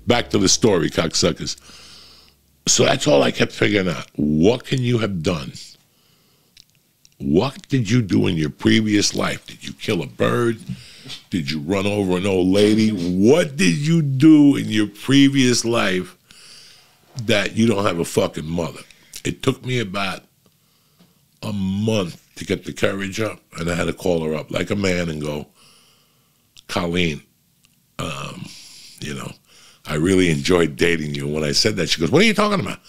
back to the story, cocksuckers. So that's all I kept figuring out. What can you have done? What did you do in your previous life? Did you kill a bird? Did you run over an old lady? What did you do in your previous life that you don't have a fucking mother? It took me about a month to get the courage up, and I had to call her up like a man and go, Colleen, you know, I really enjoyed dating you. When I said that, she goes, what are you talking about?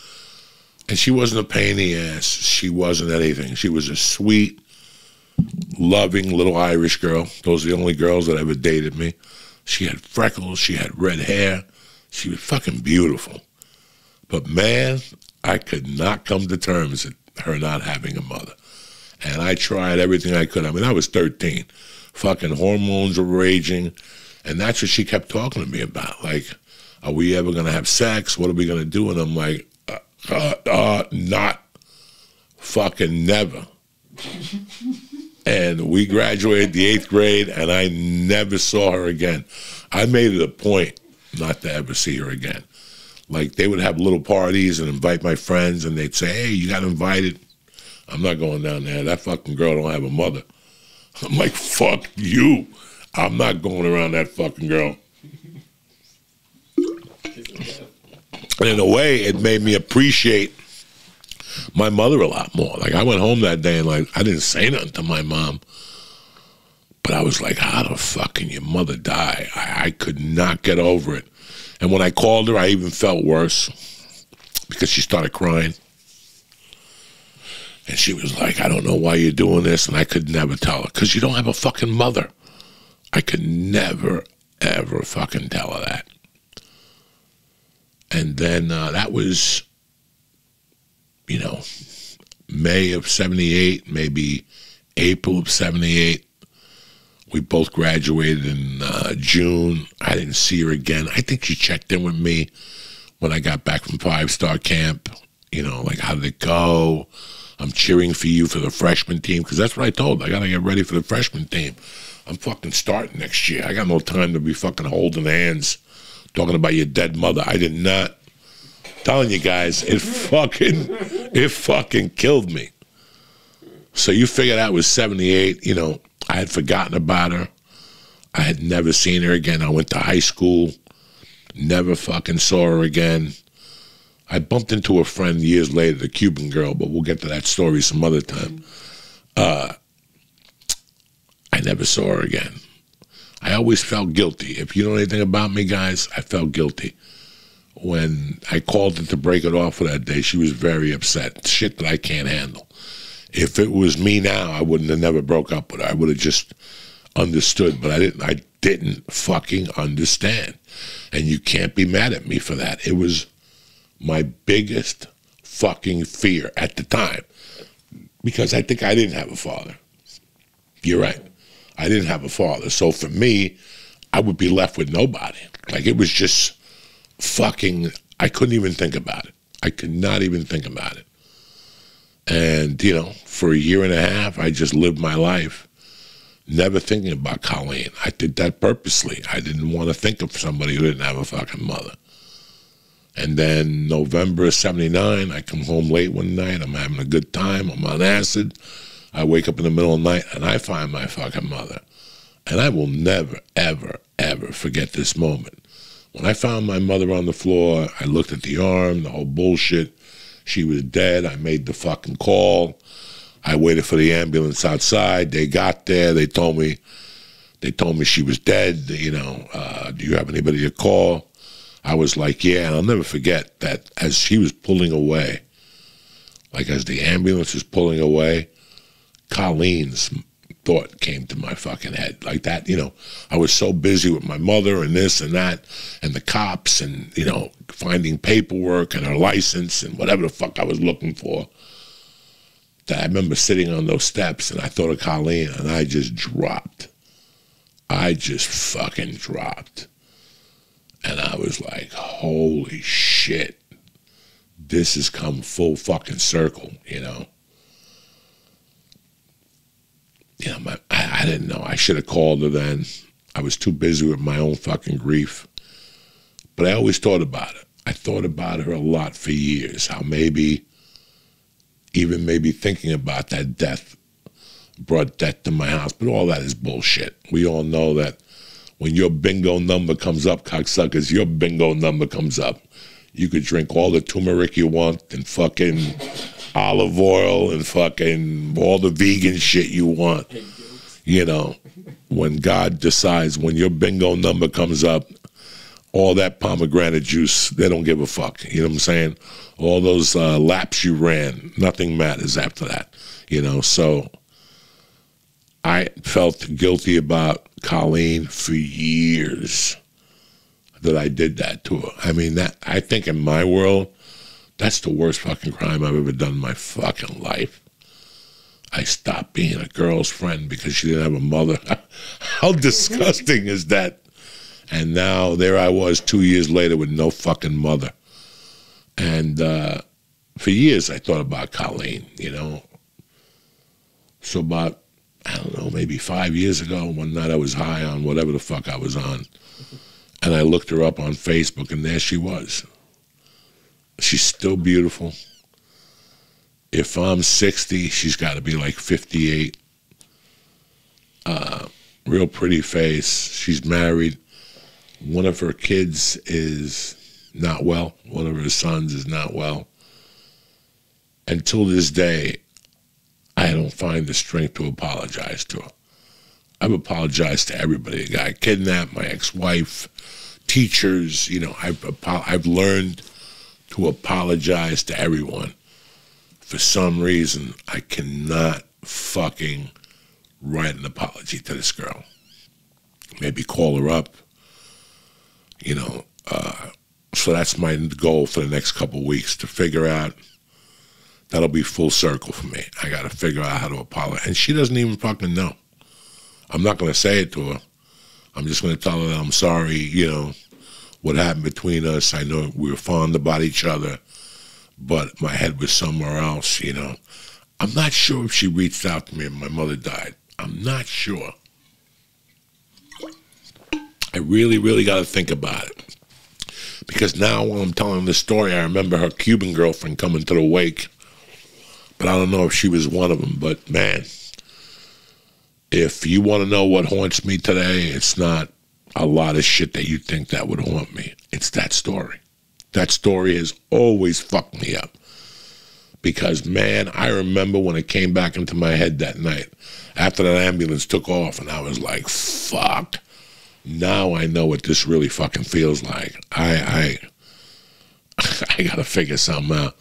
And she wasn't a pain in the ass. She wasn't anything. She was a sweet, loving little Irish girl. Those are the only girls that ever dated me. She had freckles. She had red hair. She was fucking beautiful. But, man, I could not come to terms with her not having a mother. And I tried everything I could. I mean, I was 13. Fucking hormones were raging. And that's what she kept talking to me about. Like, are we ever going to have sex? What are we going to do? And I'm like, not fucking never. And we graduated the 8th grade, and I never saw her again. I made it a point not to ever see her again. Like, they would have little parties and invite my friends, and they'd say, hey, you got invited. I'm not going down there. That fucking girl don't have a mother. I'm like, fuck you. I'm not going around that fucking girl. And in a way, it made me appreciate my mother a lot more. Like, I went home that day and, like, I didn't say nothing to my mom. But I was like, how the fuck can your mother die? I could not get over it. And when I called her, I even felt worse because she started crying. And she was like, I don't know why you're doing this. And I could never tell her, because you don't have a fucking mother. I could never, ever fucking tell her that. And then that was, you know, May of 78, maybe April of 78. We both graduated in June. I didn't see her again. I think she checked in with me when I got back from 5-star camp. You know, like, how did it go? I'm cheering for you for the freshman team, because that's what I told her. I got to get ready for the freshman team. I'm fucking starting next year. I got no time to be fucking holding hands, talking about your dead mother. I did not. I'm telling you guys, it fucking killed me. So you figure that was 78. You know, I had forgotten about her. I had never seen her again. I went to high school, never fucking saw her again. I bumped into a friend years later, the Cuban girl, but we'll get to that story some other time. I never saw her again. I always felt guilty. If you know anything about me, guys, I felt guilty. When I called her to break it off for that day, she was very upset. Shit that I can't handle. If it was me now, I wouldn't have never broke up with her. I would have just understood, but I didn't fucking understand. And you can't be mad at me for that. It was my biggest fucking fear at the time, because I think I didn't have a father. You're right. I didn't have a father. So for me, I would be left with nobody. Like, it was just fucking, I couldn't even think about it. I could not even think about it. And, you know, for a year and a half, I just lived my life never thinking about Colleen. I did that purposely. I didn't want to think of somebody who didn't have a fucking mother. And then November of 79, I come home late one night. I'm having a good time. I'm on acid. I wake up in the middle of the night, and I find my fucking mother. And I will never, ever, ever forget this moment. When I found my mother on the floor, I looked at the arm, the whole bullshit. She was dead. I made the fucking call. I waited for the ambulance outside. They got there. They told me she was dead. You know, do you have anybody to call? I was like, yeah. And I'll never forget that as she was pulling away, like as the ambulance was pulling away, Colleen's thought came to my fucking head. Like that, you know, I was so busy with my mother and this and that and the cops and, you know, finding paperwork and her license and whatever the fuck I was looking for, that I remember sitting on those steps and I thought of Colleen and I just dropped. I just fucking dropped. And I was like, holy shit, this has come full fucking circle, you know. You know, I didn't know. I should have called her then. I was too busy with my own fucking grief. But I always thought about it. I thought about her a lot for years, how maybe, even maybe thinking about that death brought death to my house. But all that is bullshit. We all know that when your bingo number comes up, cocksuckers, your bingo number comes up. You could drink all the turmeric you want and fucking olive oil and fucking all the vegan shit you want. You know, when God decides, when your bingo number comes up, all that pomegranate juice, they don't give a fuck. You know what I'm saying? All those laps you ran, nothing matters after that. You know, so I felt guilty about Colleen for years that I did that to her. I mean, that, I think in my world, that's the worst fucking crime I've ever done in my fucking life. I stopped being a girl's friend because she didn't have a mother. How disgusting is that? And now there I was 2 years later with no fucking mother. And for years I thought about Colleen, you know. So about, I don't know, maybe 5 years ago, one night I was high on whatever the fuck I was on. And I looked her up on Facebook, and there she was. She's still beautiful. If I'm 60, she's got to be like 58. Real pretty face. She's married. One of her kids is not well. One of her sons is not well. Until this day, I don't find the strength to apologize to her. I've apologized to everybody. The guy kidnapped, my ex-wife, teachers. You know, I've learned to apologize to everyone. For some reason, I cannot fucking write an apology to this girl. Maybe call her up. You know, so that's my goal for the next couple of weeks, to figure out. That'll be full circle for me. I got to figure out how to apologize. And she doesn't even fucking know. I'm not going to say it to her. I'm just going to tell her that I'm sorry, you know, what happened between us. I know we were fond about each other, but my head was somewhere else, you know. I'm not sure if she reached out to me and my mother died. I'm not sure. I really, really got to think about it. Because now when I'm telling this story, I remember her Cuban girlfriend coming to the wake. But I don't know if she was one of them. But, man, if you want to know what haunts me today, it's not a lot of shit that you think that would haunt me. It's that story. That story has always fucked me up. Because, man, I remember when it came back into my head that night, after that ambulance took off, and I was like, fuck. Now I know what this really fucking feels like. I got to figure something out.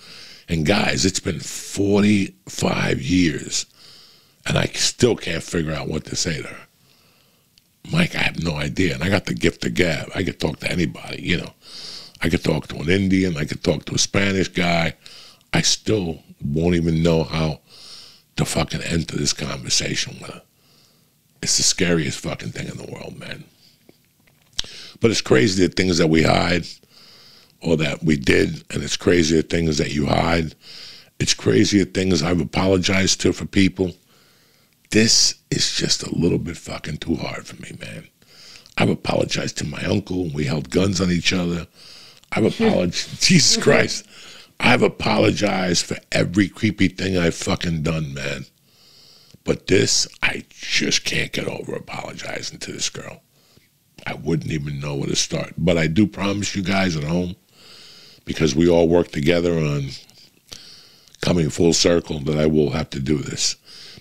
And, guys, it's been 45 years, and I still can't figure out what to say to her. Mike, I have no idea. And I got the gift of gab. I could talk to anybody, you know. I could talk to an Indian. I could talk to a Spanish guy. I still won't even know how to fucking enter this conversation with her. It's the scariest fucking thing in the world, man. But it's crazy the things that we hide or that we did, and it's crazy the things that you hide. It's crazy the things I've apologized to for people. This is just a little bit fucking too hard for me, man. I've apologized to my uncle, and we held guns on each other. I've apologized, Jesus Christ. I've apologized for every creepy thing I've fucking done, man. But this, I just can't get over apologizing to this girl. I wouldn't even know where to start. But I do promise you guys at home, because we all work together on coming full circle, that I will have to do this.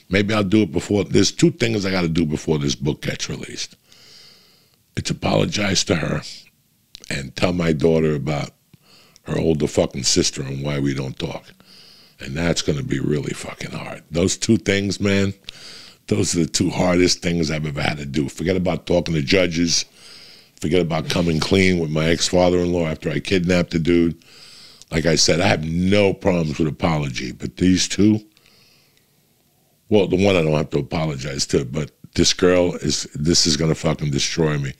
Maybe I'll do it before. There's two things I got to do before this book gets released. It's apologize to her and tell my daughter about her older fucking sister and why we don't talk. And that's going to be really fucking hard. Those two things, man, those are the two hardest things I've ever had to do. Forget about talking to judges. Forget about coming clean with my ex-father-in-law after I kidnapped the dude. Like I said, I have no problems with apology. But these two, well, the one I don't have to apologize to, but this girl, this is going to fucking destroy me.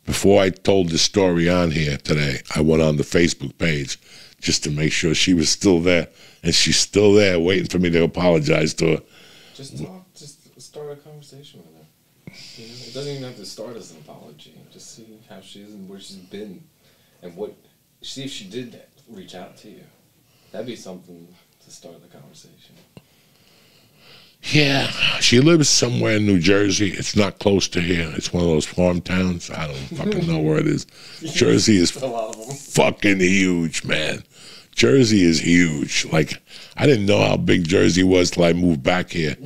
Before I told this story on here today, I went on the Facebook page just to make sure she was still there. And she's still there waiting for me to apologize to her. Just talk, just start a conversation with her. You know, it doesn't even have to start as an apology. Just see how she is and where she's been. And what? See if she did that. Reach out to you. That'd be something to start the conversation. Yeah, she lives somewhere in New Jersey. It's not close to here. It's one of those farm towns. I don't fucking know where it is. Jersey is A lot of them. fucking huge, man. Jersey is huge. Like, I didn't know how big Jersey was till I moved back here.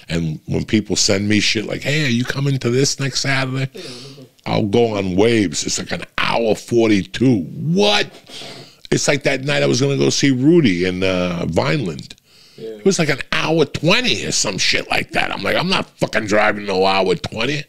And when people send me shit like, hey, are you coming to this next Saturday? I'll go on Waves. It's like an hour 42. What? It's like that night I was going to go see Rudy in Vineland. Yeah. It was like an hour 20 or some shit like that. I'm like, I'm not fucking driving no hour 20.